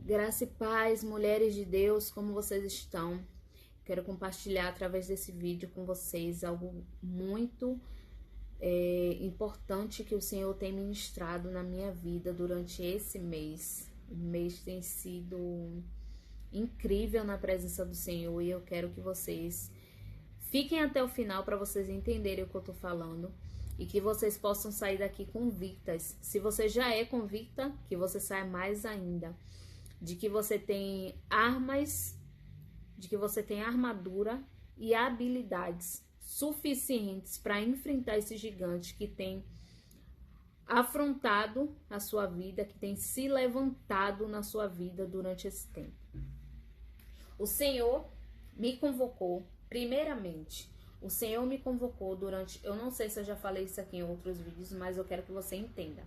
Graça e paz, mulheres de Deus, como vocês estão? Quero compartilhar através desse vídeo com vocês algo muito importante que o Senhor tem ministrado na minha vida durante esse mês. O mês tem sido incrível na presença do Senhor e eu quero que vocês fiquem até o final para vocês entenderem o que eu tô falando e que vocês possam sair daqui convictas. Se você já é convicta, que você saia mais ainda. De que você tem armas, de que você tem armadura e habilidades suficientes para enfrentar esse gigante que tem afrontado a sua vida, que tem se levantado na sua vida durante esse tempo. O Senhor me convocou, primeiramente, o Senhor me convocou durante, eu não sei se eu já falei isso aqui em outros vídeos, mas eu quero que você entenda.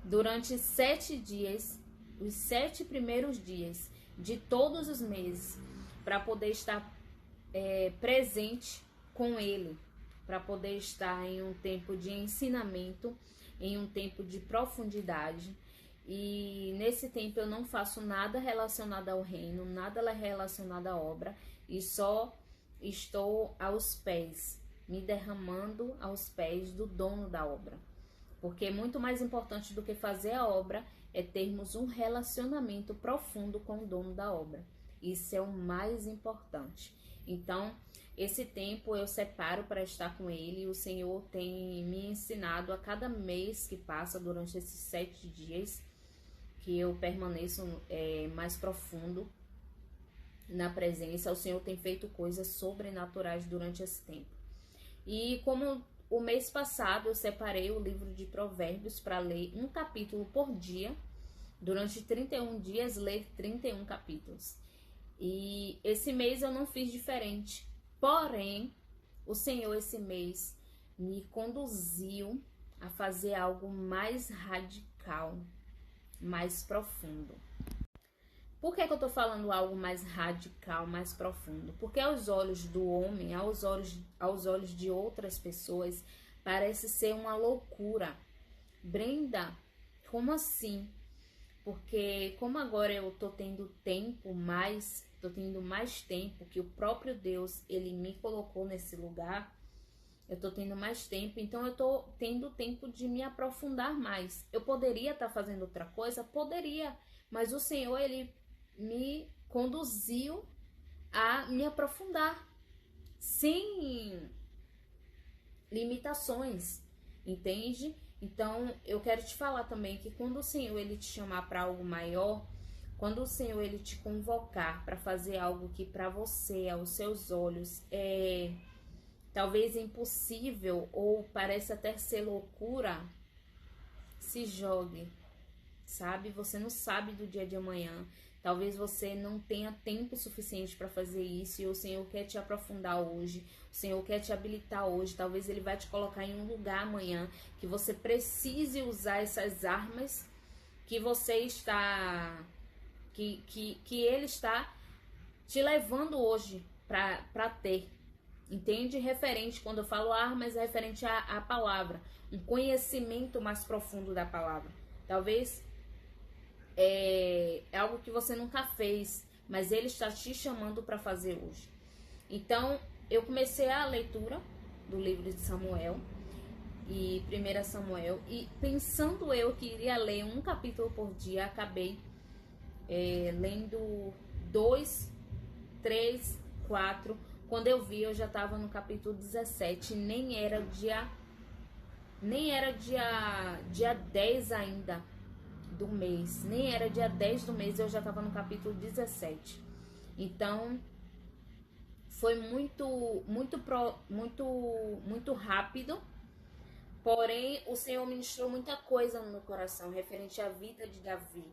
Durante 7 dias, os 7 primeiros dias de todos os meses, para poder estar presente com Ele, para poder estar em um tempo de ensinamento, em um tempo de profundidade. E nesse tempo eu não faço nada relacionado ao reino, nada relacionado à obra, e só estou aos pés, me derramando aos pés do dono da obra. Porque muito mais importante do que fazer a obra é termos um relacionamento profundo com o dono da obra. Isso é o mais importante. Então, esse tempo eu separo para estar com ele. O Senhor tem me ensinado a cada mês que passa, durante esses 7 dias, que eu permaneço mais profundo na presença. O Senhor tem feito coisas sobrenaturais durante esse tempo. E como o mês passado eu separei o livro de Provérbios para ler um capítulo por dia. Durante 31 dias, ler 31 capítulos. E esse mês eu não fiz diferente. Porém, o Senhor esse mês me conduziu a fazer algo mais radical, mais profundo. Por que eu tô falando algo mais radical, mais profundo? Porque aos olhos do homem, aos olhos de outras pessoas, parece ser uma loucura. Brenda, como assim? Porque como agora eu tô tendo mais tempo, que o próprio Deus, ele me colocou nesse lugar, eu tô tendo mais tempo, então eu tô tendo tempo de me aprofundar mais. Eu poderia estar fazendo outra coisa? Poderia, mas o Senhor, ele me conduziu a me aprofundar, sem limitações, entende? Então, eu quero te falar também que quando o Senhor, ele te chamar para algo maior, quando o Senhor, ele te convocar para fazer algo que para você, aos seus olhos, é talvez impossível ou parece até ser loucura, se jogue, sabe? Você não sabe do dia de amanhã. Talvez você não tenha tempo suficiente para fazer isso e o Senhor quer te aprofundar hoje. O Senhor quer te habilitar hoje. Talvez Ele vai te colocar em um lugar amanhã que você precise usar essas armas que você está... que Ele está te levando hoje para ter. Entende? Referente, quando eu falo armas, é referente à palavra. Um conhecimento mais profundo da palavra. Talvez... é algo que você nunca fez, mas ele está te chamando para fazer hoje. Então, eu comecei a leitura do livro de Samuel e 1 Samuel, e pensando eu que iria ler um capítulo por dia, acabei lendo 2, 3, 4. Quando eu vi, eu já estava no capítulo 17, nem era dia 10 ainda do mês, nem era dia 10 do mês, eu já estava no capítulo 17. Então, foi muito rápido, porém, o Senhor ministrou muita coisa no meu coração, referente à vida de Davi.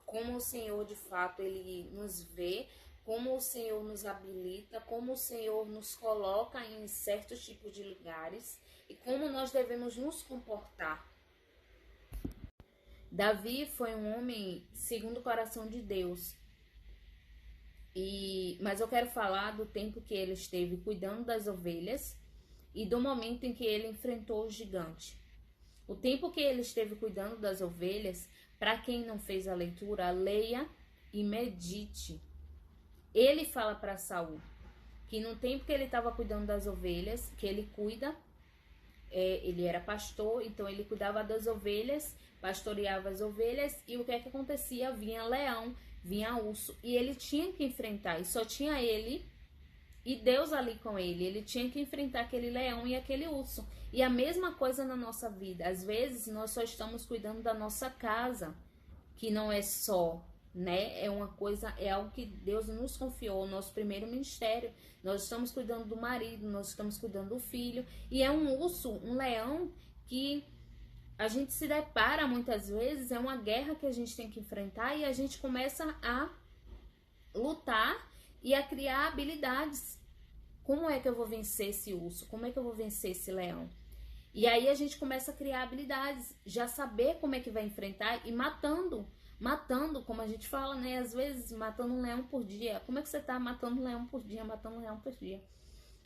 Como o Senhor, de fato, ele nos vê, como o Senhor nos habilita, como o Senhor nos coloca em certos tipos de lugares e como nós devemos nos comportar. Davi foi um homem segundo o coração de Deus. Mas eu quero falar do tempo que ele esteve cuidando das ovelhas e do momento em que ele enfrentou o gigante. O tempo que ele esteve cuidando das ovelhas, para quem não fez a leitura, leia e medite. Ele fala para Saul que no tempo que ele estava cuidando das ovelhas, que ele cuida, ele era pastor, então ele cuidava das ovelhas, pastoreava as ovelhas, e o que é que acontecia? Vinha leão, vinha urso, e ele tinha que enfrentar, e só tinha ele e Deus ali com ele. Ele tinha que enfrentar aquele leão e aquele urso. E a mesma coisa na nossa vida. Às vezes nós só estamos cuidando da nossa casa, que não é só, né? É uma coisa, é algo que Deus nos confiou, o nosso primeiro ministério. Nós estamos cuidando do marido, nós estamos cuidando do filho. E é um urso, um leão que a gente se depara muitas vezes, é uma guerra que a gente tem que enfrentar, e a gente começa a lutar e a criar habilidades. Como é que eu vou vencer esse urso? Como é que eu vou vencer esse leão? E aí a gente começa a criar habilidades, já saber como é que vai enfrentar e matando, como a gente fala, né? Às vezes matando um leão por dia. Como é que você tá matando um leão por dia, matando um leão por dia?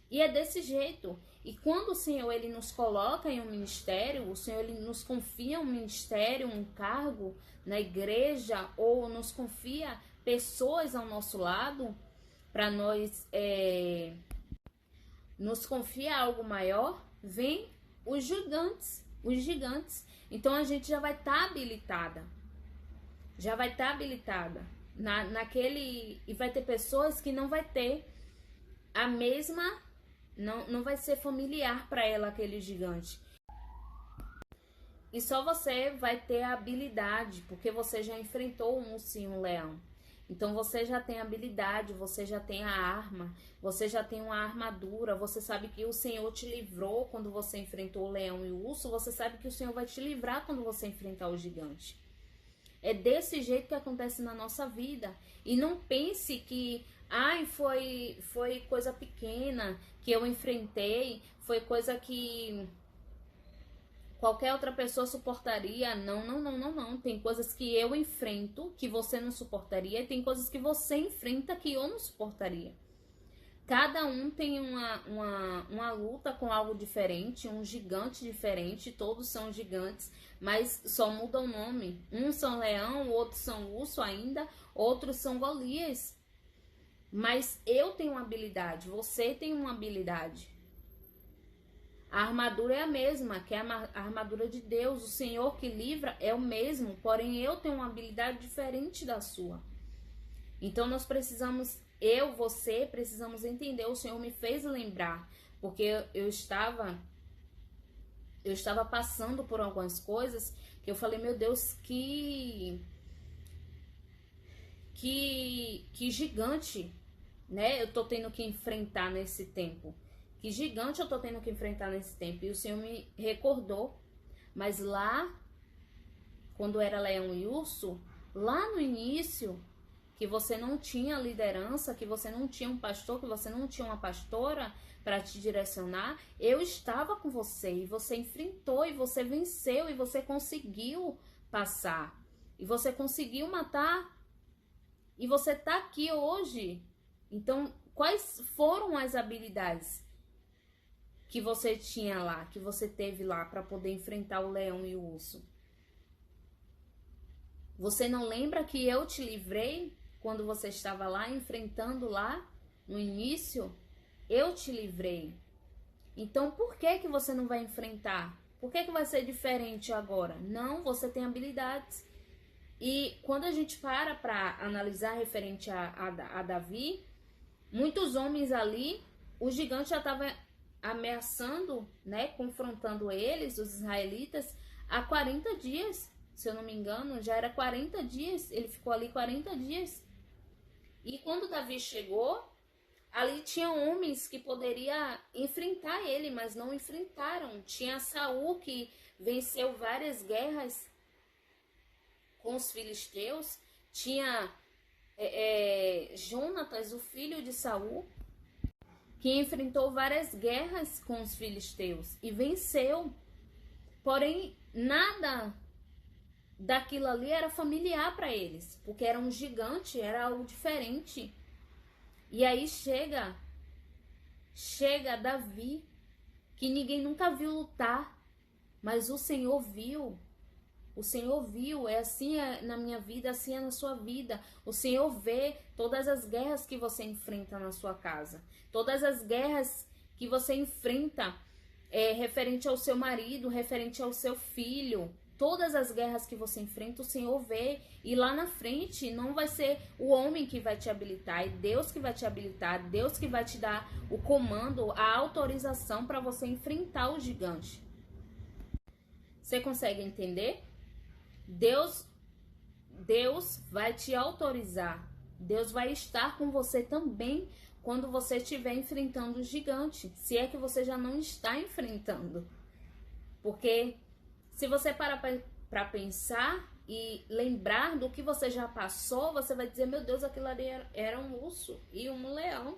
E é desse jeito. E quando o Senhor ele nos coloca em um ministério, o Senhor ele nos confia um ministério, um cargo na igreja, ou nos confia pessoas ao nosso lado, para nós nos confia algo maior, vem os gigantes. Então a gente já vai estar habilitada. Naquele, e vai ter pessoas que não vai ter a mesma, não vai ser familiar para ela aquele gigante. E só você vai ter a habilidade, porque você já enfrentou um urso e um leão. Então você já tem habilidade, você já tem a arma, você já tem uma armadura, você sabe que o Senhor te livrou quando você enfrentou o leão e o urso, você sabe que o Senhor vai te livrar quando você enfrentar o gigante. É desse jeito que acontece na nossa vida. E não pense que foi coisa pequena que eu enfrentei, foi coisa que qualquer outra pessoa suportaria. Não. Tem coisas que eu enfrento que você não suportaria, e tem coisas que você enfrenta que eu não suportaria. Cada um tem uma luta com algo diferente, um gigante diferente, todos são gigantes, mas só muda o nome. Uns são leão, outros são urso ainda, outros são Golias. Mas eu tenho uma habilidade, você tem uma habilidade. A armadura é a mesma, que é a armadura de Deus. O Senhor que livra é o mesmo, porém eu tenho uma habilidade diferente da sua. Então nós precisamos, você, precisamos entender. O Senhor me fez lembrar, porque eu estava passando por algumas coisas que eu falei, meu Deus, que gigante, né? Eu tô tendo que enfrentar nesse tempo. Que gigante eu tô tendo que enfrentar nesse tempo. E o Senhor me recordou. Mas lá, quando era leão e urso, lá no início, que você não tinha liderança, que você não tinha um pastor, que você não tinha uma pastora para te direcionar, eu estava com você e você enfrentou e você venceu e você conseguiu passar. E você conseguiu matar e você tá aqui hoje. Então, quais foram as habilidades que você tinha lá, que você teve lá para poder enfrentar o leão e o urso? Você não lembra que eu te livrei quando você estava lá enfrentando lá no início? Eu te livrei. Então, por que você não vai enfrentar? Por que vai ser diferente agora? Não, você tem habilidades. E quando a gente para analisar referente a Davi, muitos homens ali, o gigante já estava ameaçando, né, confrontando eles, os israelitas, há 40 dias, se eu não me engano, já era 40 dias, ele ficou ali 40 dias. E quando Davi chegou, ali tinha homens que poderiam enfrentar ele, mas não enfrentaram. Tinha Saul, que venceu várias guerras com os filisteus, tinha Jonatas, o filho de Saul, que enfrentou várias guerras com os filisteus e venceu. Porém, nada daquilo ali era familiar para eles, porque era um gigante, era algo diferente. E aí chega Davi, que ninguém nunca viu lutar, mas o Senhor viu. O Senhor viu, é assim na minha vida, assim é na sua vida. O Senhor vê todas as guerras que você enfrenta na sua casa. Todas as guerras que você enfrenta referente ao seu marido, referente ao seu filho. Todas as guerras que você enfrenta, o Senhor vê. E lá na frente, não vai ser o homem que vai te habilitar, é Deus que vai te habilitar, Deus que vai te dar o comando, a autorização para você enfrentar o gigante. Você consegue entender? Deus vai te autorizar. Deus vai estar com você também quando você estiver enfrentando o gigante. Se é que você já não está enfrentando. Porque se você parar para pensar e lembrar do que você já passou, você vai dizer, meu Deus, aquilo ali era um urso e um leão.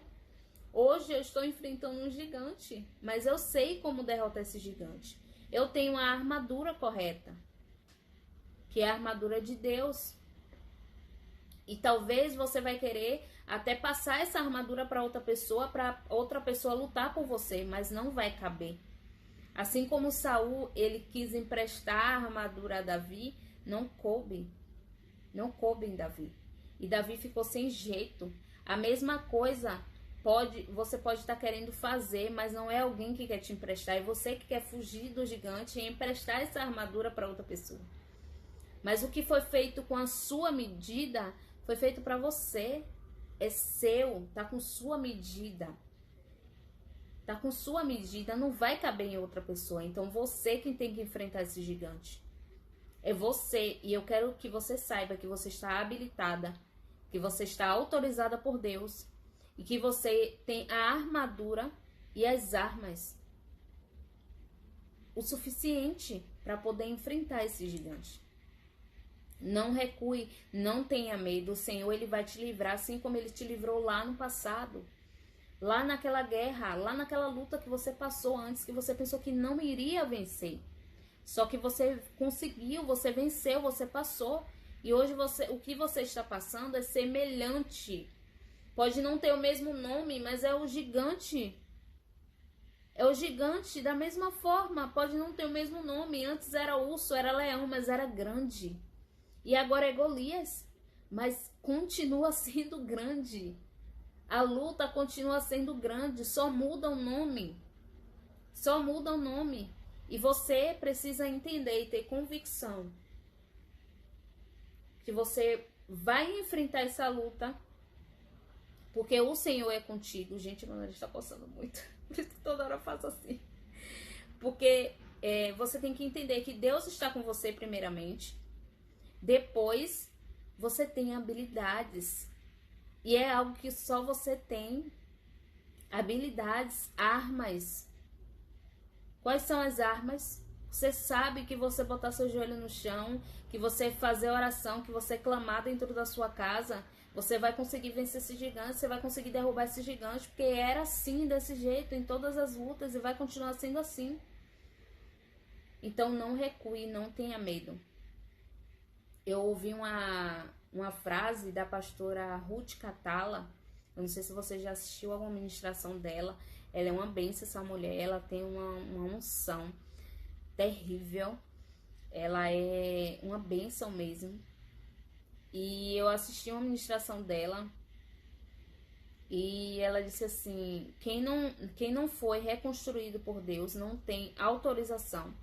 Hoje eu estou enfrentando um gigante, mas eu sei como derrotar esse gigante. Eu tenho a armadura correta, que é a armadura de Deus. E talvez você vai querer até passar essa armadura para outra pessoa lutar por você, mas não vai caber. Assim como Saul, ele quis emprestar a armadura a Davi, não coube em Davi. E Davi ficou sem jeito. A mesma coisa você pode estar querendo fazer, mas não é alguém que quer te emprestar. É você que quer fugir do gigante e emprestar essa armadura para outra pessoa. Mas o que foi feito com a sua medida, foi feito para você. É seu, tá com sua medida. Tá com sua medida, não vai caber em outra pessoa. Então você quem tem que enfrentar esse gigante. É você. E eu quero que você saiba que você está habilitada, que você está autorizada por Deus e que você tem a armadura e as armas o suficiente para poder enfrentar esse gigante. Não recue, não tenha medo. O Senhor, ele vai te livrar assim como ele te livrou lá no passado. Lá naquela guerra, lá naquela luta que você passou antes, que você pensou que não iria vencer. Só que você conseguiu, você venceu, você passou. E hoje o que você está passando é semelhante. Pode não ter o mesmo nome, mas é o gigante. É o gigante da mesma forma. Pode não ter o mesmo nome. Antes era urso, era leão, mas era grande. E agora é Golias, mas continua sendo grande. A luta continua sendo grande, só muda o nome. Só muda o nome. E você precisa entender e ter convicção que você vai enfrentar essa luta, porque o Senhor é contigo. Gente, meu nariz está coçando muito. Por isso que toda hora eu faço assim. Porque você tem que entender que Deus está com você primeiramente. Depois, você tem habilidades. E é algo que só você tem. Habilidades, armas. Quais são as armas? Você sabe que você botar seu joelho no chão, que você fazer oração, que você clamar dentro da sua casa, você vai conseguir vencer esse gigante, você vai conseguir derrubar esse gigante, porque era assim, desse jeito, em todas as lutas, e vai continuar sendo assim. Então não recue, não tenha medo. Eu ouvi uma frase da pastora Ruth Catala. Eu não sei se você já assistiu alguma ministração dela. Ela é uma bênção, essa mulher. Ela tem uma unção terrível. Ela é uma bênção mesmo. E eu assisti uma ministração dela. E ela disse assim: quem não foi reconstruído por Deus não tem autorização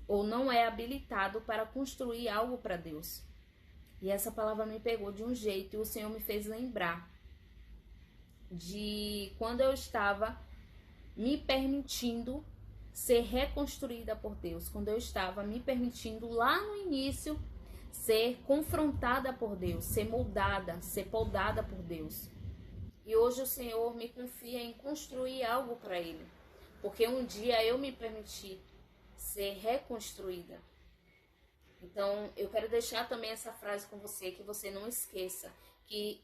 ou não é habilitado para construir algo para Deus. E essa palavra me pegou de um jeito e o Senhor me fez lembrar de quando eu estava me permitindo ser reconstruída por Deus, quando eu estava me permitindo lá no início ser confrontada por Deus, ser moldada, ser podada por Deus. E hoje o Senhor me confia em construir algo para Ele, porque um dia eu me permiti ser reconstruída. Então, eu quero deixar também essa frase com você, que você não esqueça que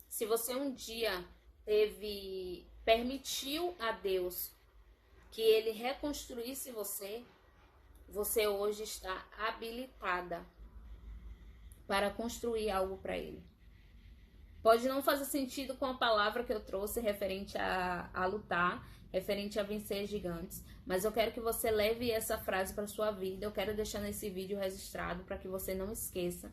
se você um dia permitiu a Deus que Ele reconstruísse você, você hoje está habilitada para construir algo para Ele. Pode não fazer sentido com a palavra que eu trouxe referente a lutar, referente a vencer gigantes. Mas eu quero que você leve essa frase para sua vida. Eu quero deixar nesse vídeo registrado para que você não esqueça.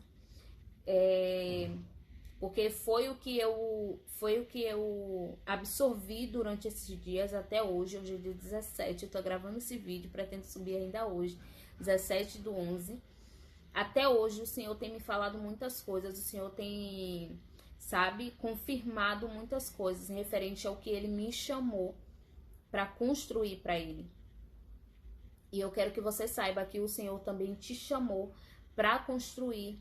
Porque foi o que eu absorvi durante esses dias até hoje. Hoje é dia 17, eu tô gravando esse vídeo, pretendo subir ainda hoje, 17/11. Até hoje o Senhor tem me falado muitas coisas, o Senhor tem, sabe, confirmado muitas coisas referente ao que Ele me chamou para construir para Ele. E eu quero que você saiba que o Senhor também te chamou para construir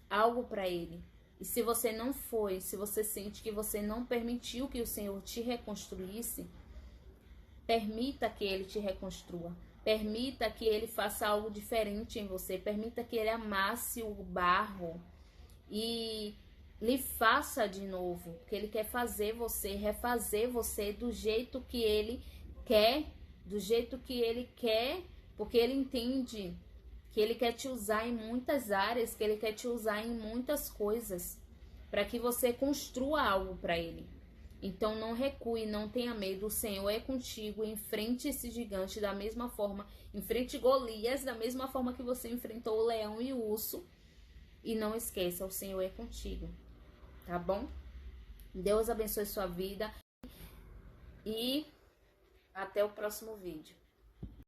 algo para Ele. E se você não foi, se você sente que você não permitiu que o Senhor te reconstruísse, permita que Ele te reconstrua. Permita que Ele faça algo diferente em você. Permita que Ele amasse o barro e lhe faça de novo. Porque Ele quer fazer você, refazer você do jeito que Ele quer, do jeito que Ele quer, porque Ele entende que Ele quer te usar em muitas áreas, que Ele quer te usar em muitas coisas, para que você construa algo para Ele. Então não recue, não tenha medo, o Senhor é contigo, enfrente esse gigante da mesma forma, enfrente Golias da mesma forma que você enfrentou o leão e o urso, e não esqueça, o Senhor é contigo, tá bom? Deus abençoe sua vida e até o próximo vídeo.